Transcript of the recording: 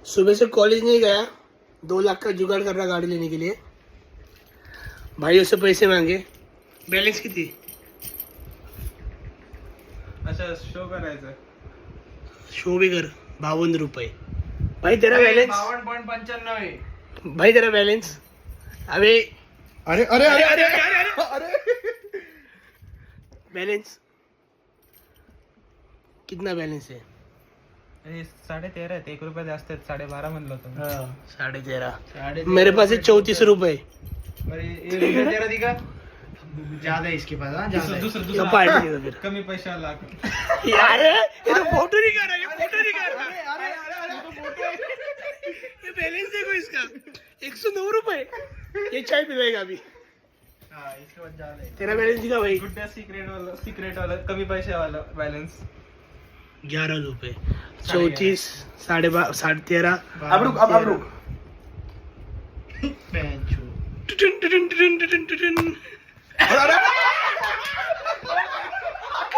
सुबह से कॉलेज नहीं गया, 2 लाख का जुगाड़ कर रहा गाड़ी लेने के लिए। भाइयों से पैसे मांगे, बैलेंस किती? अच्छा शो करायचं. शो भी कर, 52 रुपये. भाई तेरा बैलेंस, 52.95 आहे. भाई तेरा बैलेंस. अबे अरे अरे अरे अरे अरे अरे बैलेंस कितना बैलेंस है? हे 13.5 आहेत, 1 रुपया जास्त आहेत. 12.5 म्हणलं होतं. 13.5. मेरे पास है 34 रुपये. अरे 13 दिगा. ज्यादा है इसके पास. हाँ तो पार्टी दे दो फिर. कमी पैशाला. यार ये तो फोटो नहीं कर रहा, ये फोटो नहीं कर रहा. ये बैलेंस देखो इसका, 109 रुपये. ये चाय पिलाएगा अभी. हाँ इसके बाद ज्यादा है. तेरा बैलेंस दिखा भाई. गुड्डा सिक्रेट वाला कमी पैसे वाला बैलेंस. 11 रुपये. 34, 13.5. अब रुक. बेंचो. टुटुन, टुटुन, टुटुन, टुटुन, टुटुन.